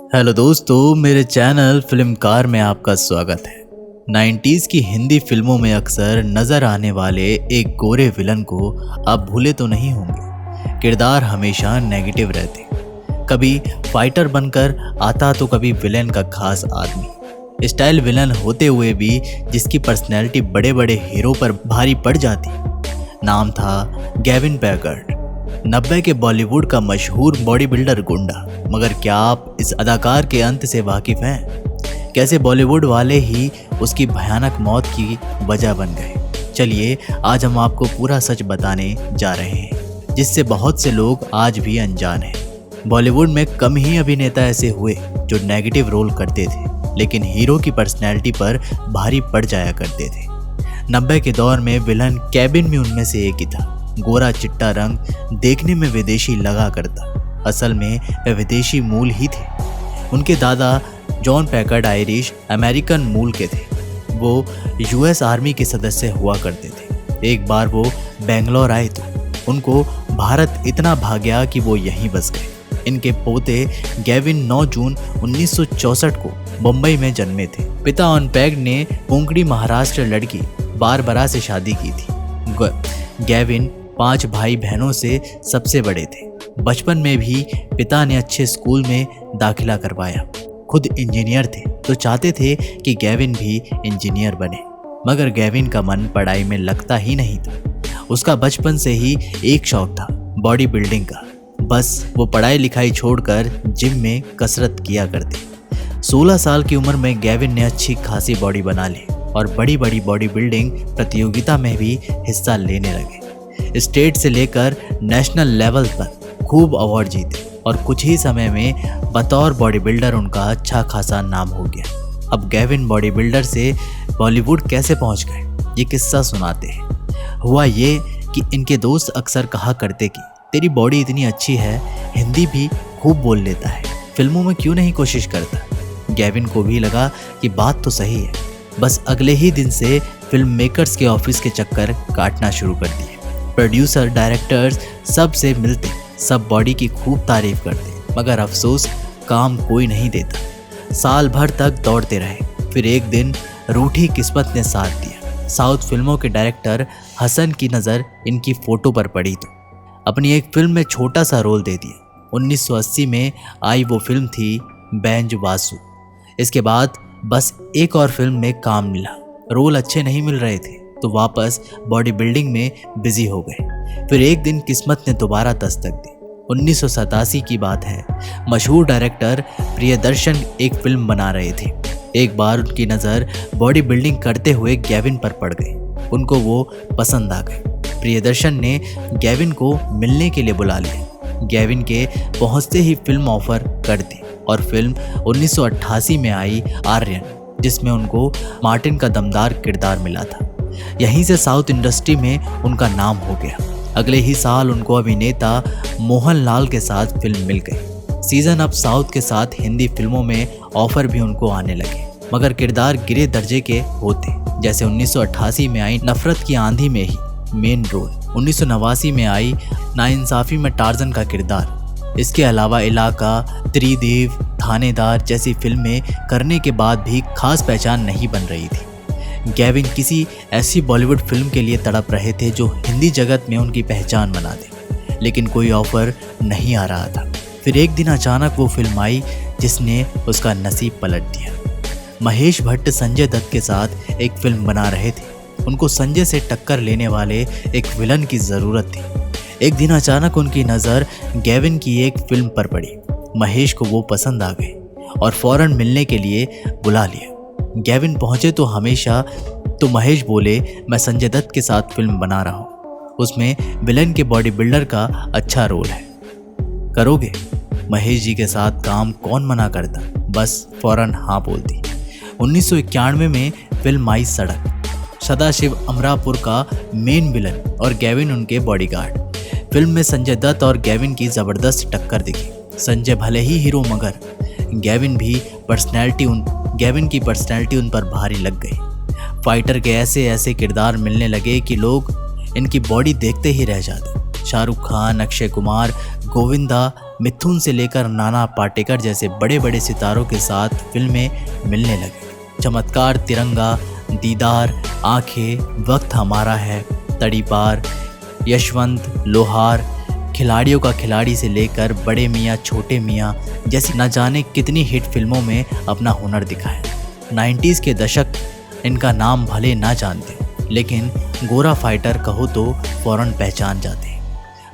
Hello दोस्तों, मेरे channel फिल्मकार में आपका स्वागत है। 90s की हिंदी फिल्मों में अक्सर नज़र आने वाले एक गोरे विलन को आप भूले तो नहीं होंगे। किरदार हमेशा नेगेटिव रहते, कभी फाइटर बनकर आता तो कभी विलेन का खास आदमी। स्टाइल विलन होते हुए भी जिसकी पर्सनैलिटी बड़े बड़े हीरो पर भारी पड़ जाती। नाम था गेविन पैकर्ड। 90 के बॉलीवुड का मशहूर बॉडी बिल्डर गुंडा। मगर क्या आप इस अदाकार के अंत से वाकिफ हैं? कैसे बॉलीवुड वाले ही उसकी भयानक मौत की वजह बन गए? चलिए आज हम आपको पूरा सच बताने जा रहे हैं, जिससे बहुत से लोग आज भी अनजान हैं। बॉलीवुड में कम ही अभिनेता ऐसे हुए जो नेगेटिव रोल करते थे, लेकिन हीरो की पर्सनैलिटी पर भारी पड़ जाया करते थे। 90 के दौर में विलन केविन भी उनमें से एक ही था। गोरा चिट्टा रंग, देखने में विदेशी लगा करता, असल में वे विदेशी मूल ही थे। उनके दादा जॉन पैकर्ड आयरिश अमेरिकन मूल के थे। वो यूएस आर्मी के सदस्य हुआ करते थे। एक बार वो बेंगलोर आए तो उनको भारत इतना भा गया कि वो यहीं बस गए। इनके पोते गेविन 9 जून 1964 को मुंबई में जन्मे थे। पिता अनपैक्ड ने कोंकणी महाराष्ट्र लड़की बारबरा से शादी की थी। गेविन 5 भाई बहनों से सबसे बड़े थे। बचपन में भी पिता ने अच्छे स्कूल में दाखिला करवाया। खुद इंजीनियर थे तो चाहते थे कि गेविन भी इंजीनियर बने, मगर गेविन का मन पढ़ाई में लगता ही नहीं था। उसका बचपन से ही एक शौक था, बॉडी बिल्डिंग का। बस वो पढ़ाई लिखाई छोड़कर जिम में कसरत किया करते। 16 साल की उम्र में गेविन ने अच्छी खासी बॉडी बना ली और बड़ी बड़ी बॉडी बिल्डिंग प्रतियोगिता में भी हिस्सा लेने लगे। स्टेट से लेकर नेशनल लेवल पर खूब अवार्ड जीते और कुछ ही समय में बतौर बॉडी बिल्डर उनका अच्छा खासा नाम हो गया। अब गेविन बॉडी बिल्डर से बॉलीवुड कैसे पहुंच गए, ये किस्सा सुनाते हैं। हुआ ये कि इनके दोस्त अक्सर कहा करते कि तेरी बॉडी इतनी अच्छी है, हिंदी भी खूब बोल लेता है, फिल्मों में क्यों नहीं कोशिश करता। गेविन को भी लगा कि बात तो सही है। बस अगले ही दिन से फिल्म मेकर्स के ऑफिस के चक्कर काटना शुरू कर दिए। प्रोड्यूसर, डायरेक्टर्स सब से मिलते, सब बॉडी की खूब तारीफ करते, मगर अफसोस काम कोई नहीं देता। साल भर तक दौड़ते रहे। फिर एक दिन रूठी किस्मत ने साथ दिया। साउथ फिल्मों के डायरेक्टर हसन की नज़र इनकी फ़ोटो पर पड़ी तो अपनी एक फिल्म में छोटा सा रोल दे दिया। 1980 में आई वो फिल्म थी बैंज वासु। इसके बाद बस एक और फिल्म में काम मिला। रोल अच्छे नहीं मिल रहे थे तो वापस बॉडी बिल्डिंग में बिजी हो गए। फिर एक दिन किस्मत ने दोबारा दस्तक दी। 1987 की बात है। मशहूर डायरेक्टर प्रियदर्शन एक फिल्म बना रहे थे। एक बार उनकी नज़र बॉडी बिल्डिंग करते हुए गेविन पर पड़ गई। उनको वो पसंद आ गए। प्रियदर्शन ने गेविन को मिलने के लिए बुला लिया। गेविन के पहुंचते ही फिल्म ऑफर कर दी और फिल्म 1988 में आई आर्यन, जिसमें उनको मार्टिन का दमदार किरदार मिला था। यहीं से साउथ इंडस्ट्री में उनका नाम हो गया। अगले ही साल उनको अभिनेता मोहनलाल के साथ फिल्म मिल गई। सीजन अब साउथ के साथ हिंदी फिल्मों में ऑफर भी उनको आने लगे, मगर किरदार गिरे दर्जे के होते। जैसे 1988 में आई नफरत की आंधी में ही मेन रोल, 1989 में आई नाइंसाफी में टार्जन का किरदार। इसके अलावा इलाका, त्रिदेव, थानेदार जैसी फिल्में करने के बाद भी खास पहचान नहीं बन रही थी। गेविन किसी ऐसी बॉलीवुड फिल्म के लिए तड़प रहे थे जो हिंदी जगत में उनकी पहचान बना दे, लेकिन कोई ऑफर नहीं आ रहा था। फिर एक दिन अचानक वो फिल्म आई जिसने उसका नसीब पलट दिया। महेश भट्ट संजय दत्त के साथ एक फिल्म बना रहे थे। उनको संजय से टक्कर लेने वाले एक विलन की ज़रूरत थी। एक दिन अचानक उनकी नज़र गेविन की एक फिल्म पर पड़ी। महेश को वो पसंद आ गई और फौरन मिलने के लिए बुला लिया। गेविन पहुंचे तो महेश बोले, मैं संजय दत्त के साथ फिल्म बना रहा हूँ, उसमें विलन के बॉडी बिल्डर का अच्छा रोल है, करोगे? महेश जी के साथ काम कौन मना करता, बस फौरन हाँ बोल दी। 1991 में फिल्म आई सड़क। सदाशिव अमरापुर का मेन विलन और गेविन उनके बॉडीगार्ड। फिल्म में संजय दत्त और गेविन की ज़बरदस्त टक्कर दिखी। संजय भले ही हीरो, मगर गेविन की पर्सनैलिटी उन पर भारी लग गई। फाइटर के ऐसे ऐसे किरदार मिलने लगे कि लोग इनकी बॉडी देखते ही रह जाते। शाहरुख खान, अक्षय कुमार, गोविंदा मिथुन से लेकर नाना पाटेकर जैसे बड़े बड़े सितारों के साथ फिल्में मिलने लगी। चमत्कार, तिरंगा, दीदार, आंखें, वक्त हमारा है, तड़ीपार, यशवंत, लोहार, खिलाड़ियों का खिलाड़ी से लेकर बड़े मियाँ छोटे मियाँ जैसी न जाने कितनी हिट फिल्मों में अपना हुनर दिखाया। 90s के दशक इनका नाम भले ना जानते, लेकिन गोरा फाइटर कहो तो फौरन पहचान जाते।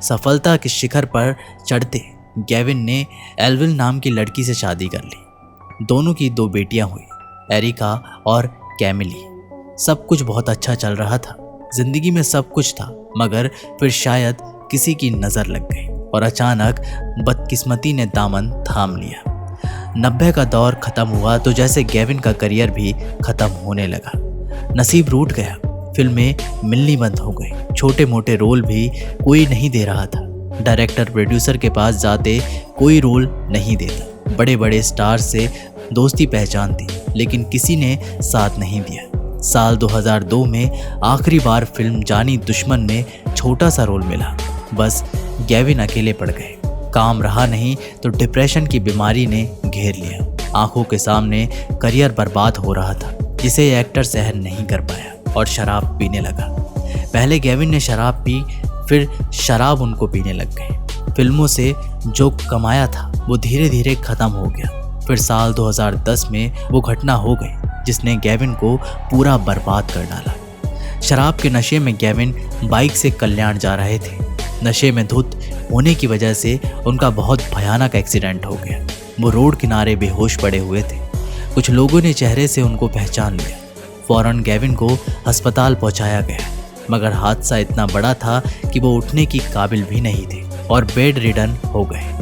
सफलता के शिखर पर चढ़ते गेविन ने एल्विन नाम की लड़की से शादी कर ली। दोनों की 2 बेटियां हुई, एरिका और कैमिली। सब कुछ बहुत अच्छा चल रहा था, जिंदगी में सब कुछ था, मगर फिर शायद किसी की नज़र लग गई और अचानक बदकिस्मती ने दामन थाम लिया। 90 का दौर खत्म हुआ तो जैसे गेविन का करियर भी खत्म होने लगा। नसीब रूठ गया, फिल्में मिलनी बंद हो गई, छोटे मोटे रोल भी कोई नहीं दे रहा था। डायरेक्टर प्रोड्यूसर के पास जाते कोई रोल नहीं देता। बड़े बड़े स्टार से दोस्ती पहचान थी, लेकिन किसी ने साथ नहीं दिया। साल 2002 में आखिरी बार फिल्म जानी दुश्मन में छोटा सा रोल मिला। बस गेविन अकेले पड़ गए। काम रहा नहीं तो डिप्रेशन की बीमारी ने घेर लिया। आंखों के सामने करियर बर्बाद हो रहा था, जिसे एक्टर सहन नहीं कर पाया और शराब पीने लगा। पहले गेविन ने शराब पी, फिर शराब उनको पीने लग गई। फिल्मों से जो कमाया था वो धीरे धीरे खत्म हो गया। फिर साल 2010 में वो घटना हो गई जिसने गेविन को पूरा बर्बाद कर डाला। शराब के नशे में गेविन बाइक से कल्याण जा रहे थे। नशे में धुत होने की वजह से उनका बहुत भयानक एक्सीडेंट हो गया। वो रोड किनारे बेहोश पड़े हुए थे। कुछ लोगों ने चेहरे से उनको पहचान लिया। फौरन गेविन को अस्पताल पहुंचाया गया, मगर हादसा इतना बड़ा था कि वो उठने की काबिल भी नहीं थे और बेड रिडन हो गए।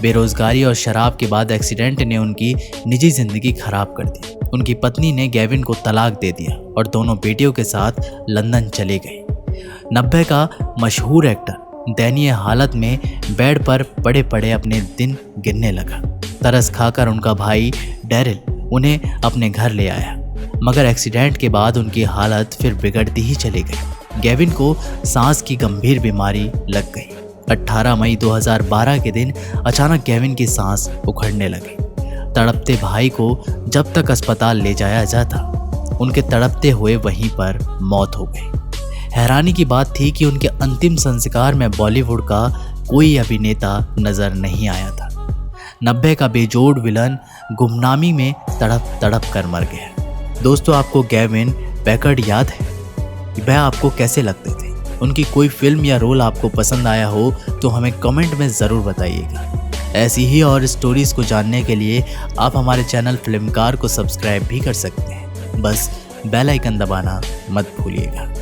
बेरोजगारी और शराब के बाद एक्सीडेंट ने उनकी निजी जिंदगी खराब कर दी। उनकी पत्नी ने गेविन को तलाक दे दिया और दोनों बेटियों के साथ लंदन चले गए। 90 का मशहूर एक्टर दयनीय हालत में बेड पर पड़े पड़े अपने दिन गिनने लगा। तरस खाकर उनका भाई डैरिल उन्हें अपने घर ले आया, मगर एक्सीडेंट के बाद उनकी हालत फिर बिगड़ती ही चली गई। गेविन को सांस की गंभीर बीमारी लग गई। 18 मई 2012 के दिन अचानक गेविन की सांस उखड़ने लगी। तड़पते भाई को जब तक अस्पताल ले जाया जाता, उनके तड़पते हुए वहीं पर मौत हो गई। हैरानी की बात थी कि उनके अंतिम संस्कार में बॉलीवुड का कोई अभिनेता नजर नहीं आया था। 90 का बेजोड़ विलन गुमनामी में तड़प तड़प कर मर गया। दोस्तों, आपको गेविन पैकर्ड याद है? वह आपको कैसे लगते थे? उनकी कोई फिल्म या रोल आपको पसंद आया हो तो हमें कमेंट में ज़रूर बताइएगा। ऐसी ही और स्टोरीज को जानने के लिए आप हमारे चैनल फिल्मकार को सब्सक्राइब भी कर सकते हैं। बस बेल आइकन दबाना मत भूलिएगा।